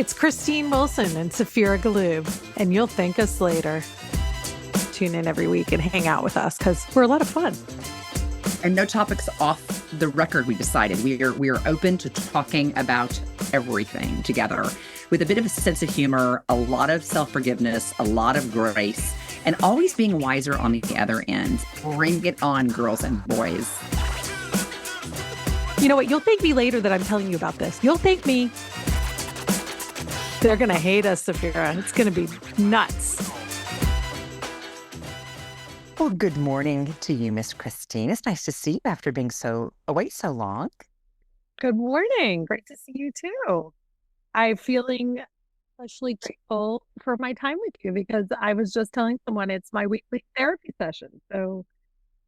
It's Christine Wilson and Saphira Galoob, and you'll thank us later. Tune in every week and hang out with us because we're a lot of fun. And no topics off the record, we decided. We are open to talking about everything together with a bit of a sense of humor, a lot of self-forgiveness, a lot of grace, and always being wiser on the other end. Bring it on, girls and boys. You know what? You'll thank me later that I'm telling you about this. You'll thank me. They're going to hate us, Saphira. It's going to be nuts. Well, good morning to you, Miss Christine. It's nice to see you after being away so long. Good morning. Great to see you too. I'm feeling especially grateful for my time with you because I was just telling someone it's my weekly therapy session. So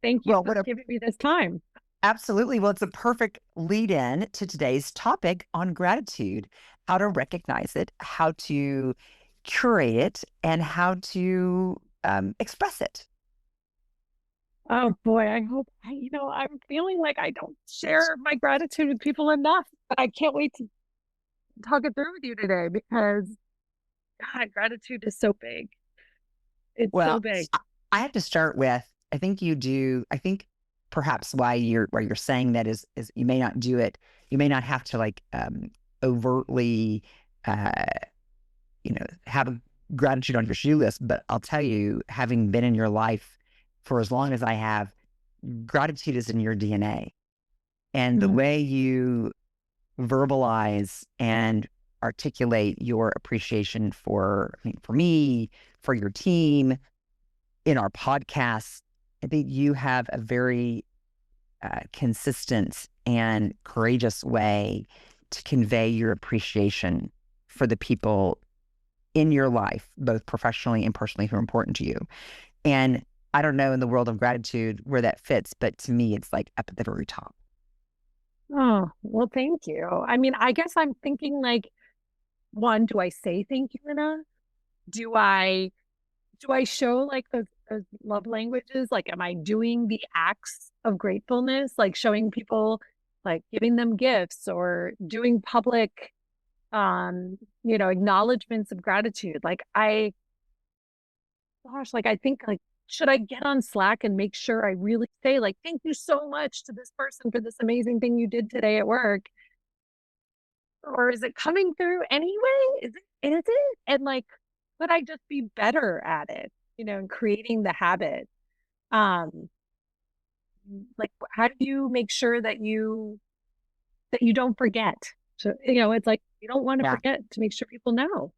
thank you for giving me this time. Absolutely. Well, it's a perfect lead in to today's topic on gratitude, how to recognize it, how to curate it, and how to express it. Oh boy, I'm feeling like I don't share my gratitude with people enough, but I can't wait to talk it through with you today because God, gratitude is so big. It's so big. I have to start with, I think perhaps why you're saying that is you may not do it. You may not have to overtly, have gratitude on your shoe list, but I'll tell you, having been in your life for as long as I have, gratitude is in your DNA. And the way you verbalize and articulate your appreciation for me, for your team, in our podcast, I think you have a very consistent and courageous way to convey your appreciation for the people in your life, both professionally and personally, who are important to you. And I don't know in the world of gratitude where that fits, but to me, it's like up at the very top. Oh, well, thank you. I mean, I guess I'm thinking one, do I say thank you enough? Do I show those love languages? Like, am I doing the acts of gratefulness, like showing people, like giving them gifts or doing public, acknowledgments of gratitude? I think should I get on Slack and make sure I really say thank you so much to this person for this amazing thing you did today at work? Or is it coming through anyway? Is it? And could I just be better at it, and creating the habit? How do you make sure that you don't forget? So, it's like, you don't want to forget to make sure people know.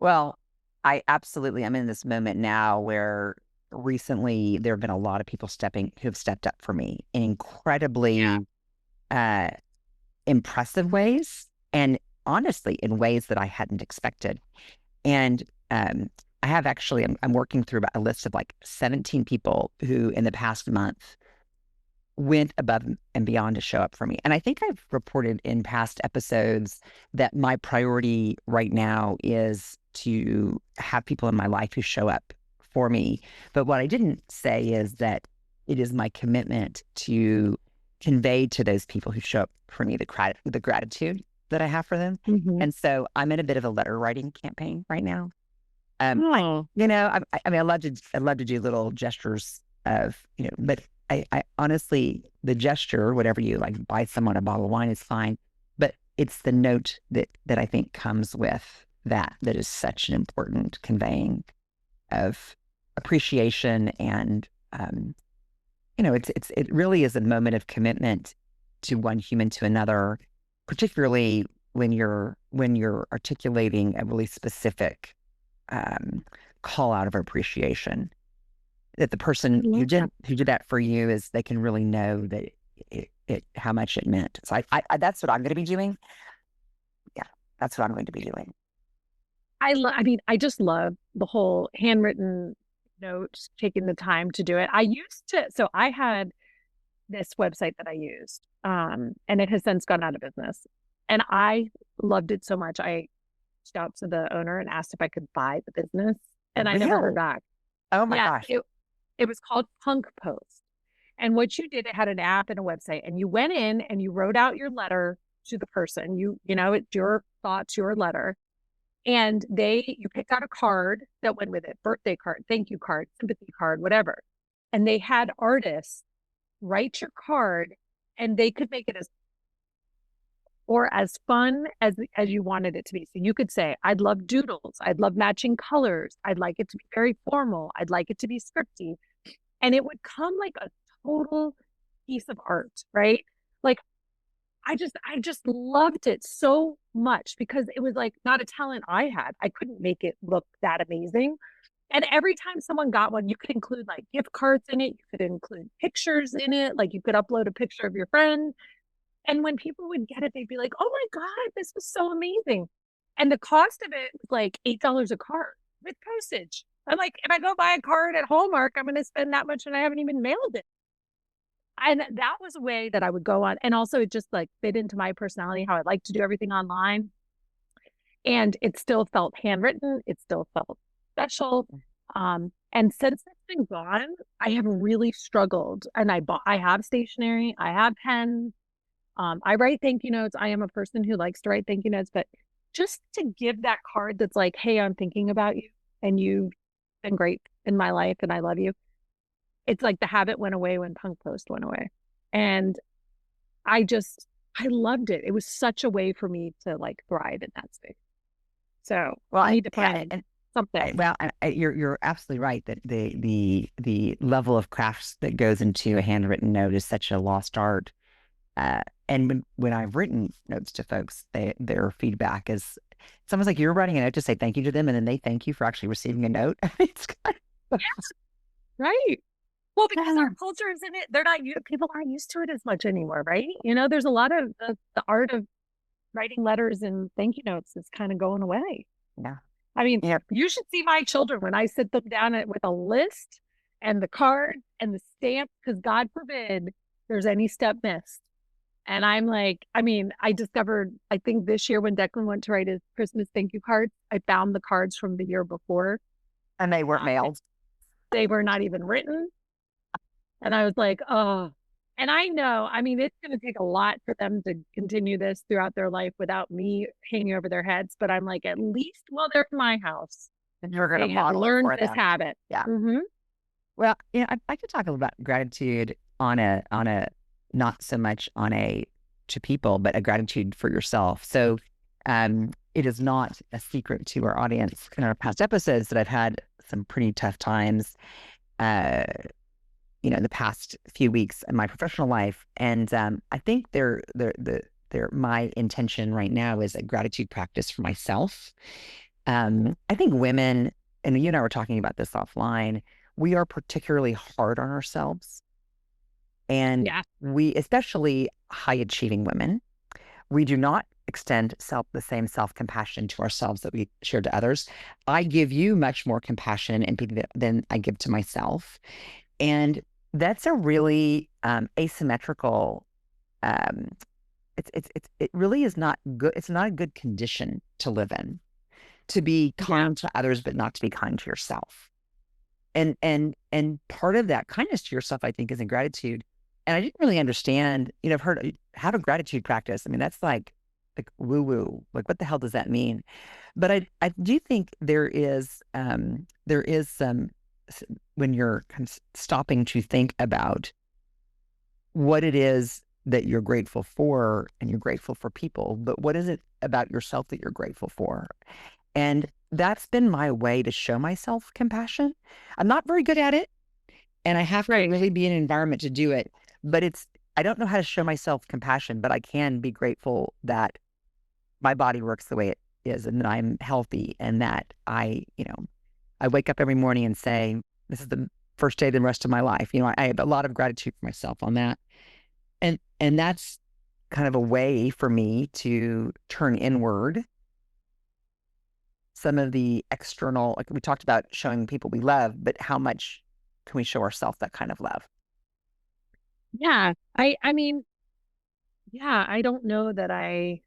Well, I'm in this moment now where recently there have been a lot of people who've stepped up for me in incredibly impressive ways, and honestly, in ways that I hadn't expected. And I have I'm working through a list of 17 people who in the past month went above and beyond to show up for me. And I think I've reported in past episodes that my priority right now is to have people in my life who show up for me. But what I didn't say is that it is my commitment to convey to those people who show up for me the gratitude that I have for them. Mm-hmm. And so I'm in a bit of a letter writing campaign right now. I love to do little gestures of, but I honestly, the gesture, whatever you buy someone a bottle of wine is fine, but it's the note that I think comes with that is such an important conveying of appreciation. And, it really is a moment of commitment to one human to another, particularly when you're articulating a really specific call out of appreciation, that the person who did that for you they can really know that how much it meant. So I that's what I'm going to be doing. Yeah, that's what I'm going to be doing. I just love the whole handwritten notes, taking the time to do it. So I had this website that I used, and it has since gone out of business. And I loved it so much. I reached out to the owner and asked if I could buy the business, and I never heard back. Oh my gosh. It was called Punk Post. And what you did, it had an app and a website, and you went in and you wrote out your letter to the person. It's your thoughts, your letter, and you picked out a card that went with it, birthday card, thank you card, sympathy card, whatever. And they had artists write your card, and they could make it as fun as you wanted it to be. So you could say, I'd love doodles, I'd love matching colors, I'd like it to be very formal, I'd like it to be scripty. And it would come like a total piece of art, right? Like I just loved it so much because it was like not a talent I had. I couldn't make it look that amazing. And every time someone got one, you could include like gift cards in it. You could include pictures in it. Like you could upload a picture of your friend. And when people would get it, they'd be like, oh my God, this was so amazing. And the cost of it was like $8 a card with postage. I'm like, if I go buy a card at Hallmark, I'm going to spend that much and I haven't even mailed it. And that was a way that I would go on. And also it just like fit into my personality, how I like to do everything online. And it still felt handwritten. It still felt special. And since it's been gone, I have really struggled. And I have stationery, I have pens. I write thank you notes. I am a person who likes to write thank you notes, but just to give that card that's like, hey, I'm thinking about you and you've been great in my life and I love you. It's like the habit went away when Punk Post went away. And I loved it. It was such a way for me to like thrive in that space. So Well, I need to find something. well, you're absolutely right that the level of crafts that goes into a handwritten note is such a lost art. And when I've written notes to folks, their feedback is it's almost like you're writing a note to say thank you to them, and then they thank you for actually receiving a note. It's kind of, Yes, right. Well, because our culture is in it, people aren't used to it as much anymore, right? There's a lot of the art of writing letters and thank you notes is kind of going away. yeah, I mean, yeah. you should see my children when I sit them down with a list and the card and the stamp, because God forbid there's any step missed. And I'm like, I mean, I discovered, I think this year when Declan went to write his Christmas thank you cards, I found the cards from the year before. And they weren't mailed. They were not even written. And I was like, oh, and I know, I mean, it's going to take a lot for them to continue this throughout their life without me hanging over their heads. But I'm like, at least while they're in my house, And you're going to they have model it learned for this them. habit. Yeah. Mm-hmm. Well, I could talk a little about gratitude on a not so much on a to people, but a gratitude for yourself. So, it is not a secret to our audience in our past episodes that I've had some pretty tough times, the past few weeks in my professional life, and I think my intention right now is a gratitude practice for myself. I think women, and you and I were talking about this offline, we are particularly hard on ourselves. And Yeah. we, especially high achieving women, we do not extend the same self-compassion to ourselves that we share to others. I give you much more compassion and empathy than I give to myself. And that's a really asymmetrical, it really is not good. It's not a good condition to live in, to be kind to others, but not to be kind to yourself. And part of that kindness to yourself, I think, is in gratitude. And I didn't really understand, I've heard have a gratitude practice. I mean, that's like woo woo. Like, what the hell does that mean? But I do think there is some, when you're kind of stopping to think about what it is that you're grateful for, and you're grateful for people, but what is it about yourself that you're grateful for? And that's been my way to show myself compassion. I'm not very good at it, and I have to really be in an environment to do it, but I don't know how to show myself compassion, but I can be grateful that my body works the way it is, and that I'm healthy, and that I wake up every morning and say, this is the first day of the rest of my life. I have a lot of gratitude for myself on that. And that's kind of a way for me to turn inward some of the external, like we talked about showing people we love, but how much can we show ourselves that kind of love? Yeah. I mean, yeah, I don't know that I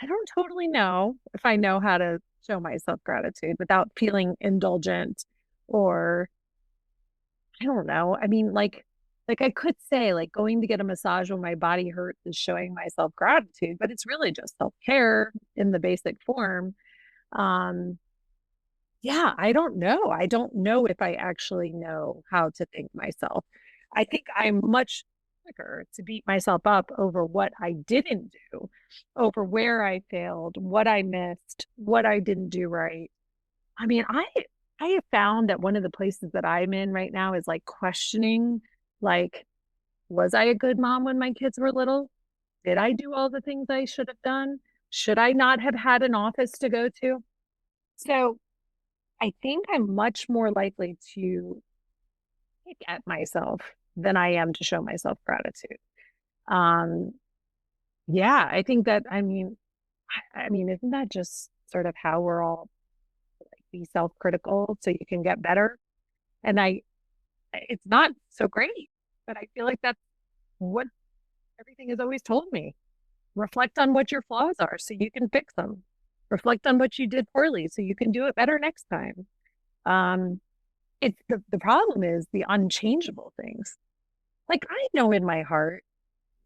don't totally know if I know how to show myself gratitude without feeling indulgent, or I don't know. I mean, like, Like I could say like going to get a massage when my body hurts is showing myself gratitude, but it's really just self-care in the basic form. Um, yeah, I don't know. I don't know if I actually know how to thank myself. I think I'm much quicker to beat myself up over what I didn't do, over where I failed, what I missed, what I didn't do right. I mean, I have found that one of the places that I'm in right now is like questioning, like, was I a good mom when my kids were little? Did I do all the things I should have done? Should I not have had an office to go to? So I think I'm much more likely to pick at myself than I am to show myself gratitude. Um, yeah, I think that, I mean, isn't that just sort of how we're all like be self-critical so you can get better? And it's not so great, but I feel like that's what everything has always told me. Reflect on what your flaws are so you can fix them. Reflect on what you did poorly so you can do it better next time. Um, it's the problem is the unchangeable things. Like I know in my heart,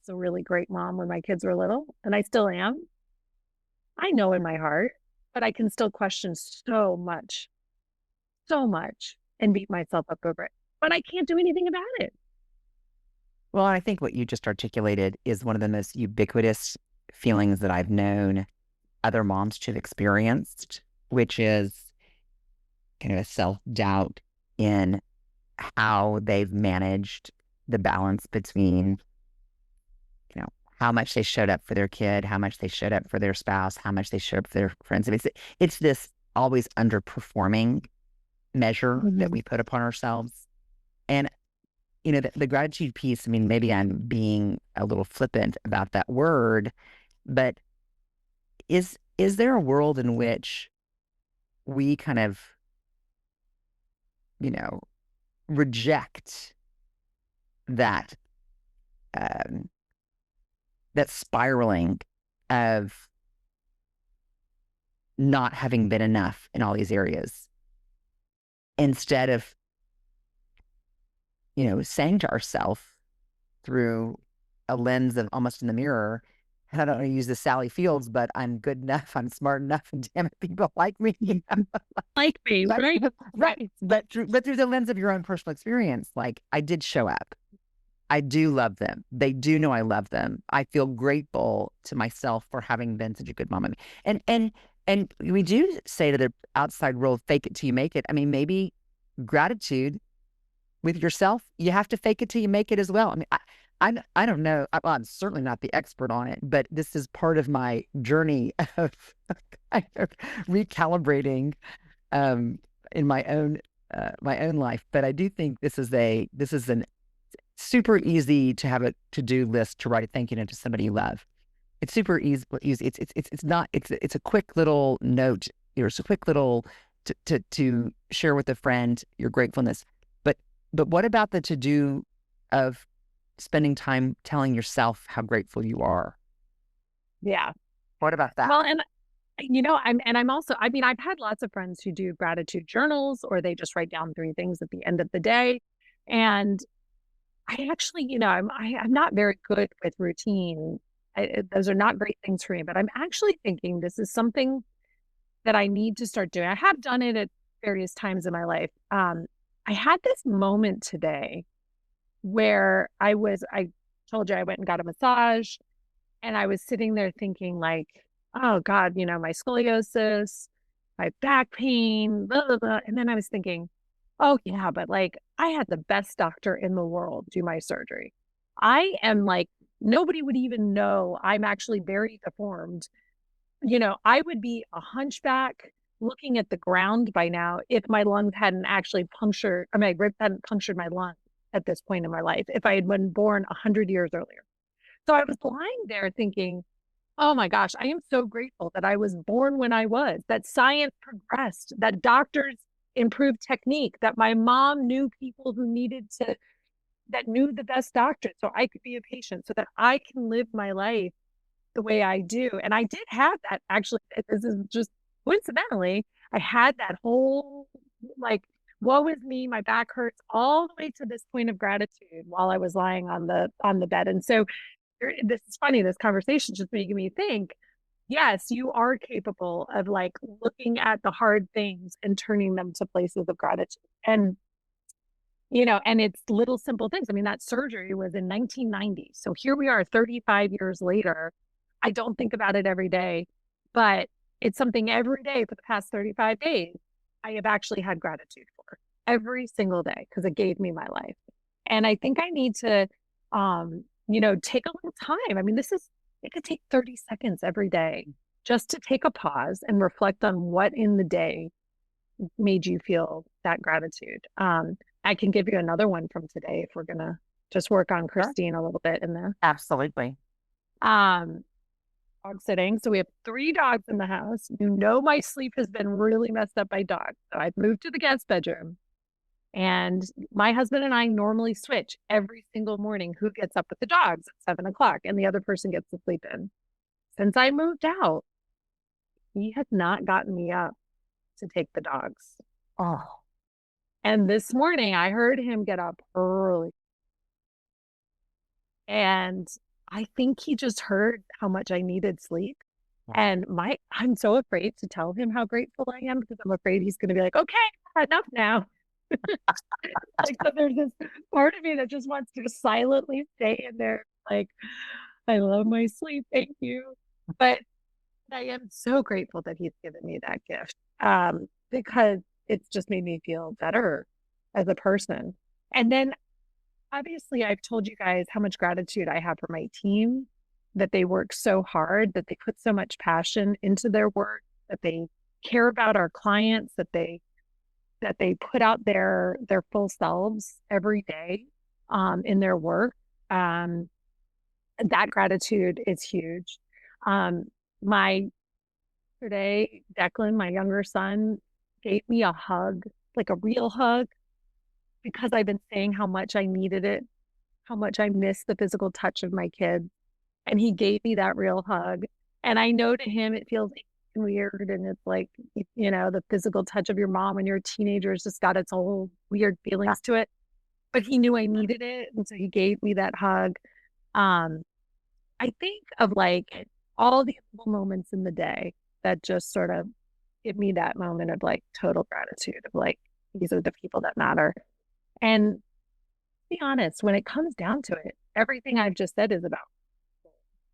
it's a really great mom when my kids were little, and I still am. I know in my heart, but I can still question so much, and beat myself up over it. But I can't do anything about it. Well, I think what you just articulated is one of the most ubiquitous feelings that I've known other moms to have experienced, which is kind of a self-doubt in how they've managed the balance between, you know, how much they showed up for their kid, how much they showed up for their spouse, how much they showed up for their friends. I mean, it's this always underperforming measure that Mhm. we put upon ourselves. And, you know, the gratitude piece, I mean, maybe I'm being a little flippant about that word, but is there a world in which we kind of, you know, reject that um, that spiraling of not having been enough in all these areas instead of, you know, saying to ourselves through a lens of almost in the mirror, and I don't want to use the Sally Fields, but I'm good enough, I'm smart enough, and damn it, people like me. You know? Like me, But, right? right. But through the lens of your own personal experience, like I did show up. I do love them. They do know I love them. I feel grateful to myself for having been such a good mom. And we do say to the outside world, fake it till you make it. I mean, maybe gratitude with yourself, you have to fake it till you make it as well. I mean, I don't know. Well, I'm certainly not the expert on it, but this is part of my journey of kind of recalibrating um, in my own life. But I do think this is an super easy to have a to-do list to write a thank you note to somebody you love. It's super easy. It's not. It's a quick little note. It's a quick little to share with a friend your gratefulness. But what about the to-do of spending time telling yourself how grateful you are? Yeah. What about that? Well, and I'm also, I mean, I've had lots of friends who do gratitude journals or they just write down three things at the end of the day. And I actually, I'm not very good with routine. Those are not great things for me, but I'm actually thinking this is something that I need to start doing. I have done it at various times in my life. I had this moment today where I told you I went and got a massage and I was sitting there thinking like, oh God, my scoliosis, my back pain, blah, blah, blah. And then I was thinking, oh yeah, but like I had the best doctor in the world do my surgery. I am like, nobody would even know I'm actually very deformed. I would be a hunchback looking at the ground by now if my lungs hadn't actually punctured, I mean, my rib hadn't punctured my lung at this point in my life, if I had been born 100 years earlier. So I was lying there thinking, oh my gosh, I am so grateful that I was born when I was, that science progressed, that doctors improved technique, that my mom knew people who that knew the best doctors so I could be a patient, so that I can live my life the way I do. And I did have that actually. This is just coincidentally, I had that whole like woe is me, my back hurts, all the way to this point of gratitude while I was lying on the bed. And so this is funny, this conversation just making me think, yes, you are capable of like looking at the hard things and turning them to places of gratitude. And and it's little simple things. I mean, that surgery was in 1990. So here we are 35 years later. I don't think about it every day, but it's something every day for the past 35 days I have actually had gratitude for every single day because it gave me my life. And I think I need to, take a little time. I mean, it could take 30 seconds every day just to take a pause and reflect on what in the day made you feel that gratitude. I can give you another one from today if we're gonna just work on Sure. Christine a little bit in there. Absolutely. Um, Dog sitting. So we have 3 dogs in the house. My sleep has been really messed up by dogs. So I've moved to the guest bedroom. And my husband and I normally switch every single morning who gets up with the dogs at 7 o'clock and the other person gets to sleep in. Since I moved out, he has not gotten me up to take the dogs. Oh, And this morning I heard him get up early. And I think he just heard how much I needed sleep. yeah. And I'm so afraid to tell him how grateful I am because I'm afraid he's going to be like, okay, enough now. Like, so there's this part of me that just wants to silently stay in there. Like, I love my sleep. Thank you. But I am so grateful that he's given me that gift because it's just made me feel better as a person. And then obviously, I've told you guys how much gratitude I have for my team, that they work so hard, that they put so much passion into their work, that they care about our clients, that they put out their full selves every day in their work. Um, that gratitude is huge. My Today, Declan, my younger son, gave me a hug, like a real hug, because I've been saying how much I needed it, how much I miss the physical touch of my kids. And he gave me that real hug. And I know to him it feels weird. And it's like, the physical touch of your mom when you're a teenager has just got its own weird feelings to it. But he knew I needed it. And so he gave me that hug. Um, I think of like all the little moments in the day that just sort of give me that moment of like total gratitude of like, these are the people that matter. And be honest, when it comes down to it, everything I've just said is about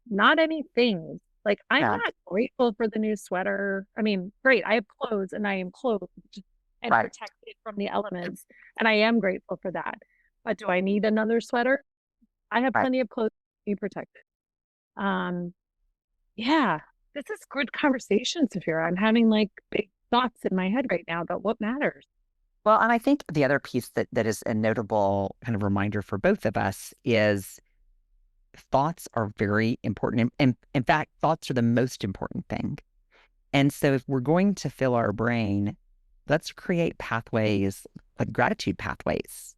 not any things. Like, I'm Yeah. not grateful for the new sweater. I mean, great, I have clothes and I am clothed and Right. protected from the elements. And I am grateful for that. But do I need another sweater? I have Right. plenty of clothes to be protected. Um, yeah, this is good conversation, Saphira. I'm having like big thoughts in my head right now about what matters. Well, and I think the other piece that is a notable kind of reminder for both of us is thoughts are very important. And in fact, thoughts are the most important thing. And so if we're going to fill our brain, let's create pathways, like gratitude pathways,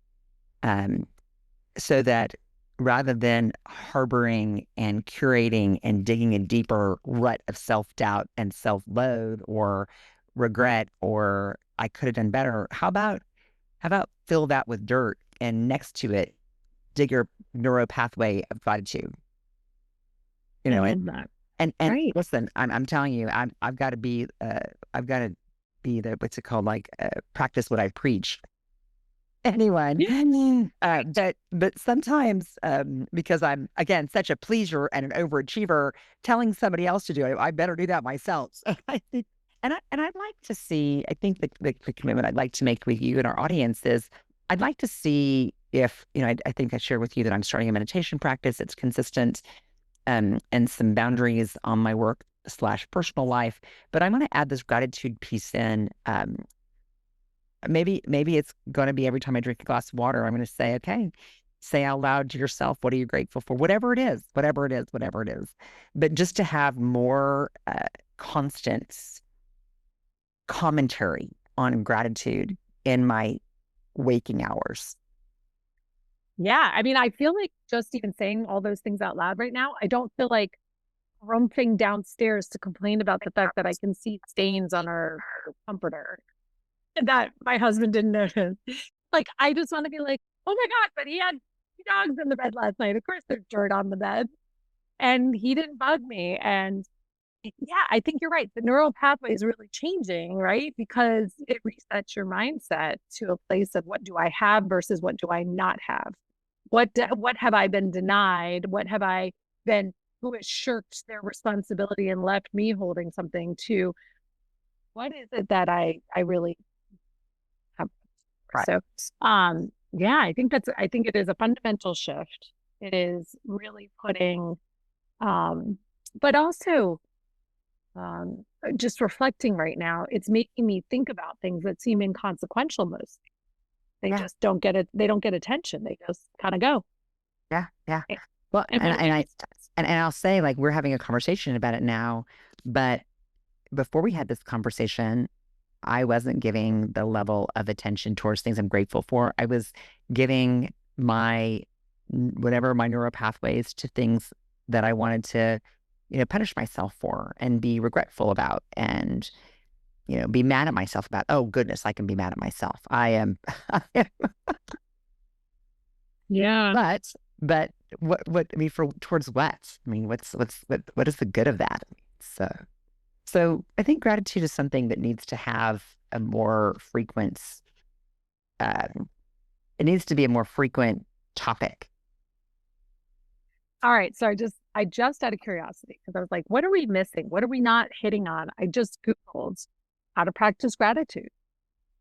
um, so that rather than harboring and curating and digging a deeper rut of self-doubt and self-loathe or regret or I could have done better, how about fill that with dirt and next to it dig your neuro pathway of gratitude? You I know, love that. and Right. listen, I'm telling you, I've got to be the what's it called, like practice what I preach. Anyone, Yeah. but sometimes because I'm again such a pleaser and an overachiever, telling somebody else to do it, I better do that myself. So I think, and I'd like to see. I think the commitment I'd like to make with you and our audience is, I'd like to see if I think I shared with you that I'm starting a meditation practice. It's consistent and some boundaries on my work slash personal life. But I'm going to add this gratitude piece in. Maybe it's going to be every time I drink a glass of water, I'm going to say, okay, say out loud to yourself, what are you grateful for? Whatever it is, whatever it is, whatever it is. But just to have more constant commentary on gratitude in my waking hours. Yeah. I mean, I feel like just even saying all those things out loud right now, I don't feel like rumping downstairs to complain about the fact that I can see stains on our comforter. that my husband didn't notice. Like, I just want to be like, oh my God, but he had 2 dogs in the bed last night. Of course, there's dirt on the bed. And he didn't bug me. And yeah, I think you're right. The neural pathway is really changing, right? Because it resets your mindset to a place of what do I have versus what do I not have? What have I been denied? What have I been, who has shirked their responsibility and left me holding something, to what is it that I really have? Right. So, yeah, I think it is a fundamental shift. It is really putting, but also, just reflecting right now, it's making me think about things that seem inconsequential most. They Yeah. just don't get it. They don't get attention. They just kind of go. Yeah. Yeah. And, Well, and when and I'll say, like, we're having a conversation about it now, but before we had this conversation, I wasn't giving the level of attention towards things I'm grateful for. I was giving my whatever my neural pathways to things that I wanted to, punish myself for and be regretful about, and be mad at myself about. Oh goodness, I can be mad at myself. I am. yeah. But what I mean, for towards what? I mean, what is the good of that? So I think gratitude is something that needs to have a more frequent. It needs to be a more frequent topic. All right. So I just out of curiosity, because I was like, what are we missing? What are we not hitting on? I just Googled how to practice gratitude,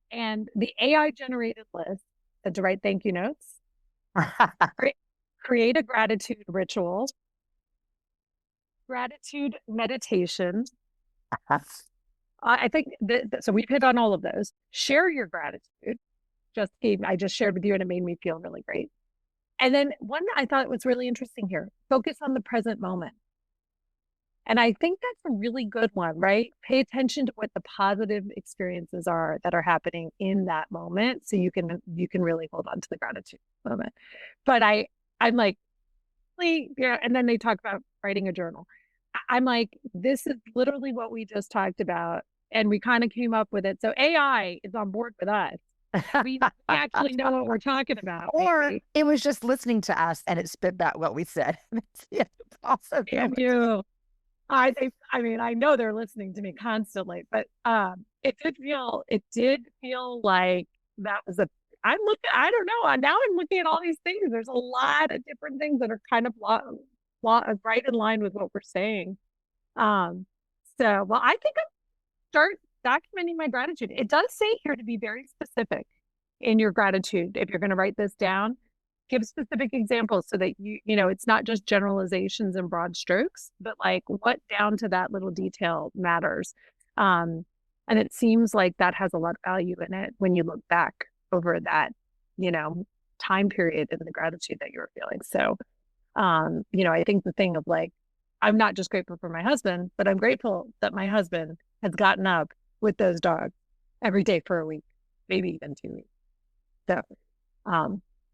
and the AI generated list said to write thank you notes, create a gratitude ritual, gratitude meditation. I think so. We've hit on all of those. Share your gratitude. I just shared with you, and it made me feel really great. And then one I thought was really interesting here: focus on the present moment. And I think that's a really good one, right? Pay attention to what the positive experiences are that are happening in that moment, so you can really hold on to the gratitude moment. But I'm like, yeah. And then they talk about writing a journal. I'm like, this is literally what we just talked about, and we kind of came up with it. So AI is on board with us. We actually know what we're talking about. Or Maybe. it was just listening to us and it spit out what we said. Yeah, also Damn you. I mean, I know they're listening to me constantly, but it did feel like that was I don't know. Now I'm looking at all these things. There's a lot of different things that are kind of right in line with what we're saying. Well, I think I'll start documenting my gratitude. It does say here to be very specific in your gratitude. If you're going to write this down, give specific examples, so that it's not just generalizations and broad strokes, but like what down to that little detail matters. And it seems like that has a lot of value in it when you look back over that, time period in the gratitude that you were feeling. So, I think the thing of like, I'm not just grateful for my husband, but I'm grateful that my husband has gotten up with those dogs every day for a week, maybe even 2 weeks. So,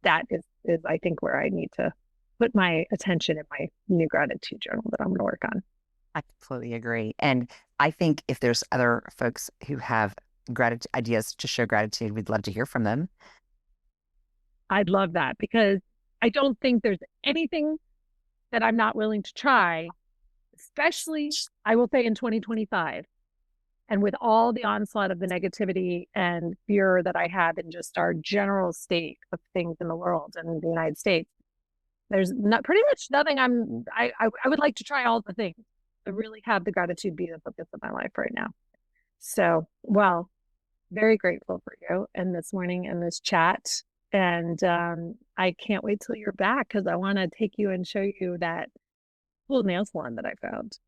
that is I think where I need to put my attention in my new gratitude journal that I'm going to work on. I completely agree. And I think if there's other folks who have gratitude ideas to show gratitude, we'd love to hear from them. I'd love that, because I don't think there's anything that I'm not willing to try, especially, I will say, in 2025. And with all the onslaught of the negativity and fear that I have in just our general state of things in the world and in the United States, there's pretty much nothing I would like to try all the things. I really have the gratitude be the focus of my life right now. So, well, very grateful for you and this morning and this chat. And I can't wait till you're back, because I want to take you and show you that cool nail salon that I found.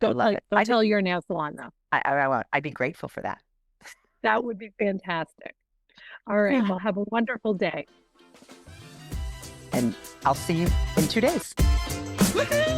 Don't tell your nail salon though. I won't. I'd be grateful for that. That would be fantastic. All right. Well, have a wonderful day. And I'll see you in 2 days. Woo-hoo!